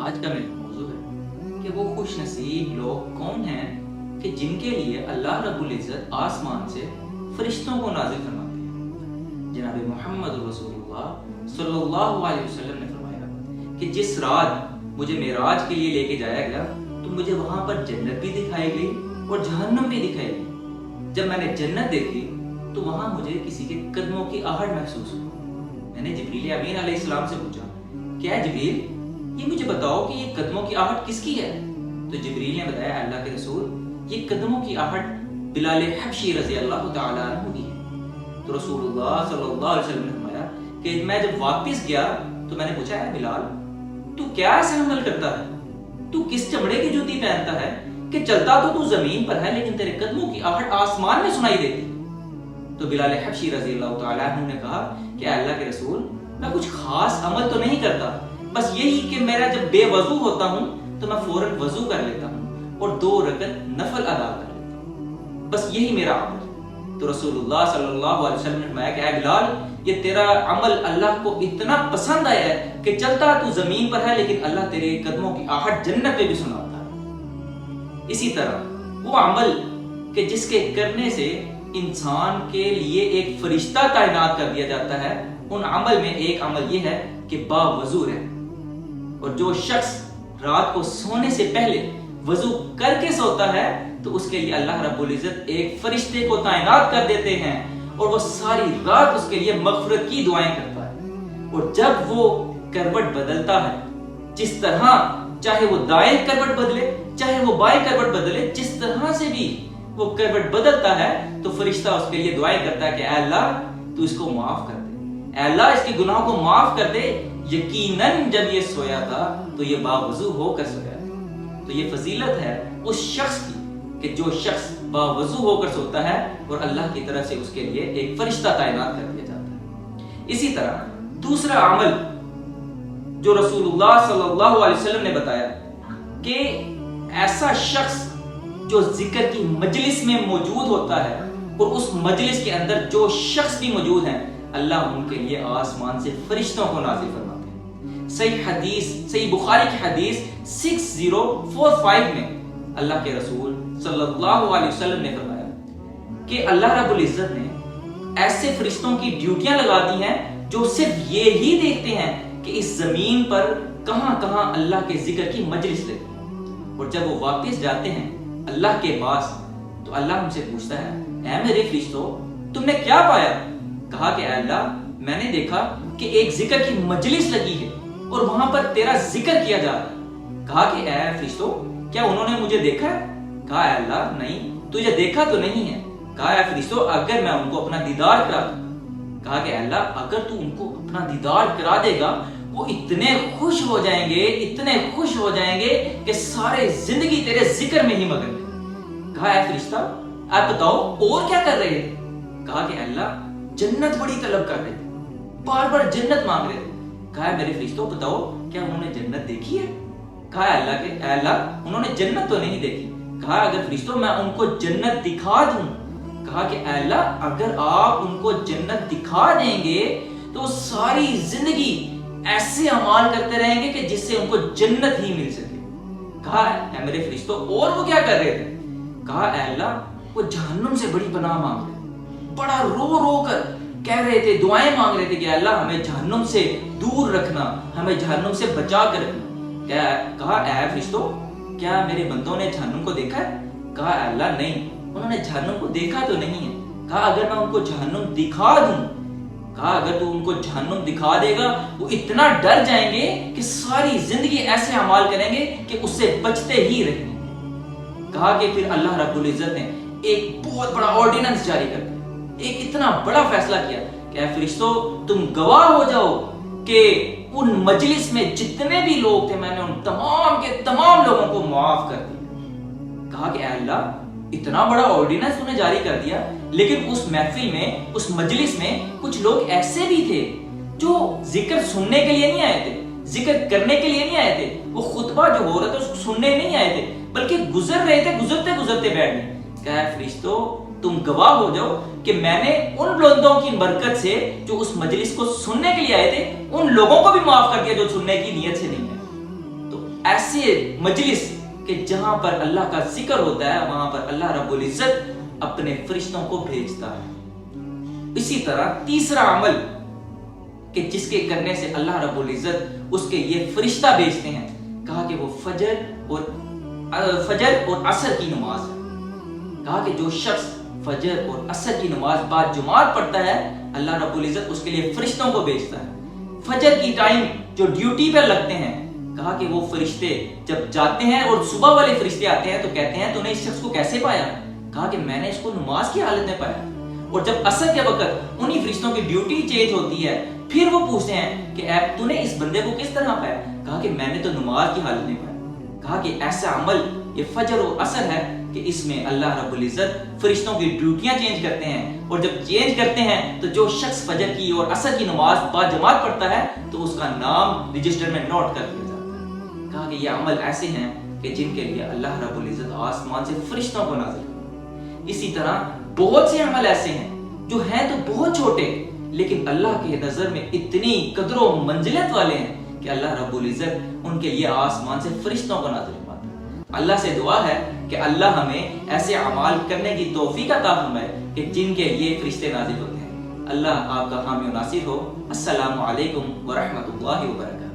آج کا میرا موضوع ہے کہ وہ خوش نصیب لوگ کون ہیں کہ جن کے لیے اللہ رب العزت آسمان سے فرشتوں کو نازل فرماتے ہیں۔ جناب محمد رسول اللہ صلی اللہ علیہ وسلم نے فرمایا کہ جس رات مجھے معراج کے لیے لے کے جایا گیا تو مجھے وہاں پر جنت بھی دکھائی گئی اور جہنم بھی دکھائی گئی۔ جب میں نے جنت دیکھی تو وہاں مجھے کسی کے قدموں کی آہٹ محسوس ہوئی۔ میں نے جبریل امین علیہ السلام سے پوچھا، کیا جبریل یہ مجھے بتاؤ کہ یہ قدموں کی آہٹ کس کی ہے؟ تو جبریل نے بتایا، اللہ کے رسول یہ قدموں کی آہٹ بلال حبشی رضی اللہ تعالی عنہ کی ہے۔ تو رسول اللہ صلی اللہ علیہ وسلم نے فرمایا کہ میں جب واپس گیا تو میں نے پوچھا، اے بلال تو کیا ایسا عمل کرتا ہے؟ تو کس چمڑے کی جوتی پہنتا ہے کہ چلتا تو زمین پر ہے لیکن تیرے قدموں کی آہٹ آسمان میں سنائی دیتی؟ تو بلال حبشی رضی اللہ تعالی عنہ نے کہا کہ اللہ کے رسول میں کچھ خاص عمل تو نہیں کرتا، بس یہی کہ میرا جب بے وضو ہوتا ہوں تو میں فوراً وضو کر لیتا ہوں اور 2 رکعت نفل ادا کر لیتا ہوں، بس یہی میرا عمل ہے۔ تو رسول اللہ صلی اللہ علیہ وسلم نے فرمایا کہ اے بلال یہ تیرا عمل اللہ کو اتنا پسند آیا ہے کہ چلتا تو زمین پر ہے لیکن اللہ تیرے قدموں کی آہٹ جنت میں بھی سناتا ہے۔ اسی طرح وہ عمل کہ جس کے کرنے سے انسان کے لیے ایک فرشتہ تعینات کر دیا جاتا ہے، ان عمل میں ایک عمل یہ ہے کہ باوضو رہے۔ اور جو شخص رات کو سونے سے پہلے وضو کر کے سوتا ہے تو اس کے لیے اللہ رب العزت ایک فرشتے کو تعینات کر دیتے ہیں اور وہ ساری رات اس کے لیے مغفرت کی دعائیں کرتا ہے۔ اور جب وہ کروٹ بدلتا ہے، جس طرح چاہے وہ دائیں کروٹ بدلے چاہے وہ بائیں کروٹ بدلے، جس طرح سے بھی وہ کروٹ بدلتا ہے تو فرشتہ اس کے لیے دعائیں کرتا ہے کہ اے اللہ تو اس کو معاف کر دے، اے اللہ اس کے گناہوں کو معاف کر دے، یقیناً جب یہ سویا تھا تو یہ باوضو ہو کر سویا تھا۔ تو یہ فضیلت ہے اس شخص کی کہ جو شخص باوضو ہو کر سوتا ہے اور اللہ کی طرف سے اس کے لیے ایک فرشتہ تعینات کر دیا جاتا ہے۔ اسی طرح دوسرا عمل جو رسول اللہ صلی اللہ علیہ وسلم نے بتایا کہ ایسا شخص جو ذکر کی مجلس میں موجود ہوتا ہے اور اس مجلس کے اندر جو شخص بھی موجود ہیں، اللہ ان کے لیے آسمان سے فرشتوں کو نازل فرماتے ہیں۔ صحیح بخاری کی حدیث 6045 میں اللہ کے رسول صلی اللہ علیہ وسلم نے فرمایا کہ اللہ رب العزت نے ایسے فرشتوں کی ڈیوٹیاں لگا دی ہیں جو صرف یہی دیکھتے ہیں کہ اس زمین پر کہاں کہاں اللہ کے ذکر کی مجلس لگی، اور جب وہ واپس جاتے ہیں اللہ کے پاس تو اللہ ان سے پوچھتا ہے، اے میرے فرشتوں تم نے کیا پایا؟ کہا کہ اے اللہ میں نے دیکھا کہ ایک ذکر کی مجلس لگی ہے اور وہاں پر تیرا ذکر کیا جا رہا ہے۔ کہا کہ اے فرشتوں کیا انہوں نے مجھے دیکھا ہے؟ کہا اے اللہ نہیں، تجھے دیکھا تو نہیں ہے۔ کہا اے فرشتوں اگر میں ان کو اپنا دیدار کرا دوں؟ کہا کہ اے اللہ اگر تو ان کو اپنا دیدار کرا دے گا وہ اتنے خوش ہو جائیں گے کہ سارے زندگی تیرے ذکر میں ہی مگن رہے۔ کہا اے فرشتہ آپ بتاؤ اور کیا کر رہے تھے؟ کہا کہ اللہ جنت بڑی طلب کر رہے تھے، بار بار جنت مانگ رہے تھے۔ کہا میرے فرشتوں بتاؤ کیا انہوں نے جنت دیکھی ہے؟ کہا اے اللہ انہوں نے جنت تو نہیں دیکھی۔ کہا اگر فرشتوں میں ان کو جنت دکھا دوں؟ کہا کہ اے اللہ اگر آپ ان کو جنت دکھا دیں گے تو ساری زندگی ایسے اعمال کرتے رہیں گے کہ جس سے ان کو جنت ہی مل سکے۔ کہا اے میرے فرشتوں اور وہ کیا کر رہے تھے؟ کہا اے اللہ وہ جہنم سے بڑی پناہ مانگ رہے تھے، بڑا رو کر کہہ رہے تھے، دعائیں مانگ رہے تھے کہ اللہ ہمیں جہنم سے دور رکھنا، ہمیں جہنم سے بچا کر رکھنا۔ کہا اے فرشتوں کیا میرے بندوں نے جہنم کو دیکھا ہے؟ کہا اے اللہ نہیں، انہوں نے جہنم کو دیکھا تو نہیں ہے۔ کہا اگر میں ان کو جہنم دکھا دوں؟ کہا اگر تو ان کو جہنم دکھا دے گا وہ اتنا ڈر جائیں گے کہ ساری زندگی ایسے اعمال کریں گے کہ اس سے بچتے ہی رہیں گے۔ کہا کہ پھر اللہ رب العزت نے ایک بہت بڑا آرڈیننس جاری کر دیا، ایک اتنا بڑا فیصلہ کیا کہ اے فرشتوں تم گواہ ہو جاؤ کہ ان مجلس میں جتنے بھی لوگ تھے میں نے ان تمام کے تمام لوگوں کو معاف کر دیا۔ کہا کہ اے اللہ اتنا بڑا آرڈیننس انہیں جاری کر دیا، لیکن اس محفل میں اس مجلس میں کچھ لوگ ایسے بھی تھے جو ذکر سننے کے لیے نہیں آئے تھے، ذکر کرنے کے لیے نہیں آئے تھے، وہ خطبہ جو ہو رہا تھا اس کو سننے نہیں آئے تھے بلکہ گزر رہے تھے، گزرتے بیٹھ گئے۔ کہا فرشتوں تم گواہ ہو جاؤ کہ میں نے ان بندوں کی برکت سے جو اس مجلس کو سننے کے لیے آئے تھے ان لوگوں کو بھی معاف کر دیا جو سننے کی نیت سے نہیں ہے۔ تو ایسے مجلس کہ جہاں پر اللہ کا ذکر ہوتا ہے وہاں پر اللہ رب العزت اپنے فرشتوں کو بھیجتا ہے۔ اسی طرح تیسرا عمل کہ جس کے کرنے سے اللہ رب العزت اس کے یہ فرشتہ بھیجتے ہیں، کہا کہ وہ فجر اور عصر کی نماز ہے۔ کہا کہ جو شخص فجر اور عصر کی نماز بعد جماعت پڑھتا ہے اللہ رب العزت اس کے لیے فرشتوں کو بھیجتا ہے۔ فجر کی ٹائم جو ڈیوٹی پر لگتے ہیں، کہا کہ وہ فرشتے جب جاتے ہیں اور صبح والے فرشتے آتے ہیں تو کہتے ہیں تو نے اس شخص کو کیسے پایا؟ کہا کہ میں نے اس کو نماز کی حالت میں پایا۔ اور جب عصر کے وقت انہی فرشتوں کی ڈیوٹی چینج ہوتی ہے، پھر وہ پوچھتے ہیں کہ اے تو نے اس بندے کو کس طرح پایا؟ کہا کہ میں نے تو نماز کی حالت میں پایا۔ کہا کہ ایسا عمل یہ فجر اور عصر ہے کہ اس میں اللہ رب العزت فرشتوں کی ڈیوٹیاں چینج کرتے ہیں، اور جب چینج کرتے ہیں تو جو شخص فجر کی اور عصر کی نماز با جماعت پڑھتا ہے تو اس کا نام رجسٹر میں نوٹ کر دیا جاتا ہے۔ کہا کہ یہ عمل ایسے ہیں کہ جن کے لیے اللہ رب العزت آسمان سے فرشتوں کو نازل کرتا ہے۔ اسی طرح بہت سے عمل ایسے ہیں جو ہیں تو بہت چھوٹے لیکن اللہ کے نظر میں اتنی قدر و منزلت والے ہیں کہ اللہ رب العزت ان کے لیے آسمان سے فرشتوں کو نازل فرماتا ہے۔ اللہ سے دعا ہے کہ اللہ ہمیں ایسے اعمال کرنے کی توفیق عطا فرمائے کہ جن کے لیے فرشتے نازل ہوتے ہیں۔ اللہ آپ کا حامی و ناصر ہو۔ السلام علیکم ورحمۃ اللہ وبرکاتہ۔